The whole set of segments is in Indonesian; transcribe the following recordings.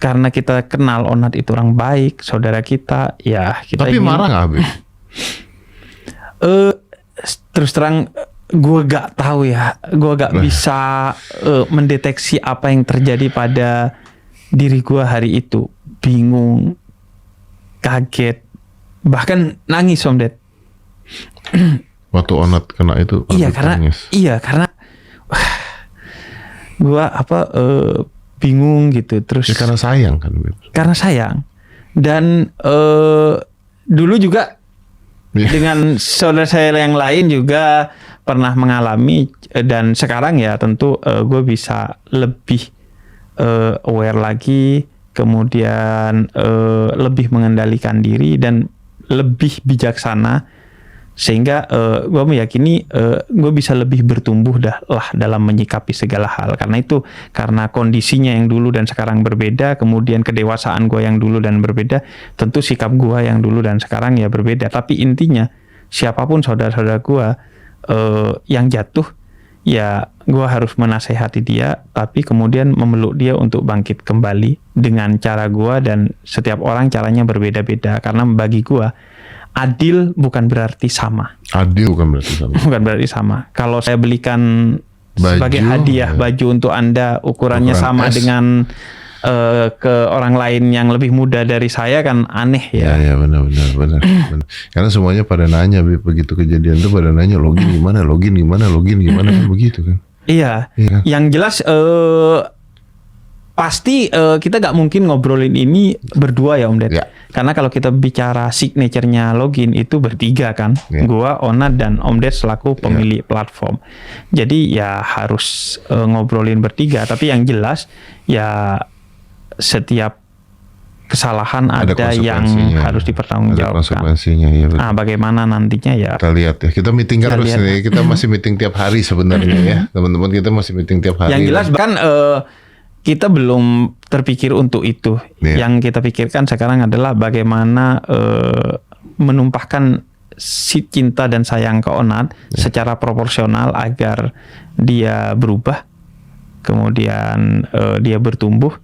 karena kita kenal Onat itu orang baik, saudara kita, ya kita. Tapi marah nggak Habib? Terus terang gue gak tahu ya, gue gak bisa mendeteksi apa yang terjadi pada diri gue hari itu. Bingung, kaget, bahkan nangis Om Ded. Waktu Onat kena itu. Iya karena gue bingung gitu. Terus ya, karena sayang kan Habib. Karena sayang. Dan dulu juga dengan saudara saya yang lain juga pernah mengalami, dan sekarang ya tentu gue bisa lebih aware lagi, kemudian lebih mengendalikan diri dan lebih bijaksana, sehingga gue meyakini gue bisa lebih bertumbuh dalam menyikapi segala hal. Karena kondisinya yang dulu dan sekarang berbeda, kemudian kedewasaan gue yang dulu dan berbeda, tentu sikap gue yang dulu dan sekarang ya berbeda. Tapi intinya siapapun saudara-saudara gue yang jatuh, ya gue harus menasehati dia, tapi kemudian memeluk dia untuk bangkit kembali dengan cara gue, dan setiap orang caranya berbeda-beda. Karena bagi gue adil bukan berarti sama. Adil bukan berarti sama. Bukan berarti sama. Kalau saya belikan sebagai hadiah baju untuk Anda ukuran sama S dengan ke orang lain yang lebih muda dari saya, kan aneh ya. Ya benar. Karena semuanya pada nanya begitu kejadian itu, pada nanya login gimana kan begitu kan. Iya. Kan? Yang jelas pasti kita gak mungkin ngobrolin ini berdua ya Om Ded. Ya. Karena kalau kita bicara signature-nya login itu bertiga kan. Ya. Gua, Onat, dan Om Ded selaku pemilik platform. Jadi ya harus ngobrolin bertiga. Tapi yang jelas ya setiap kesalahan ada yang harus dipertanggungjawabkan. Ada konsekuensinya ya. Nah, bagaimana nantinya ya. Kita lihat ya. Kita meeting terus nih. Kita masih meeting tiap hari sebenarnya ya. Teman-teman kita masih meeting tiap hari. Yang jelas kan kita belum terpikir untuk itu. Yang kita pikirkan sekarang adalah bagaimana menumpahkan si cinta dan sayang ke Onat secara proporsional agar dia berubah, kemudian dia bertumbuh,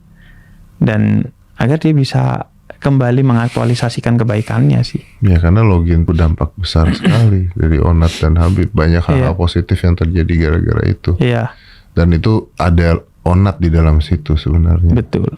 dan agar dia bisa kembali mengaktualisasikan kebaikannya sih. Ya karena login berdampak besar sekali dari Onat dan Habib. Banyak hal-hal positif yang terjadi gara-gara itu. Iya. Dan itu ada Onat di dalam situ sebenarnya. Betul.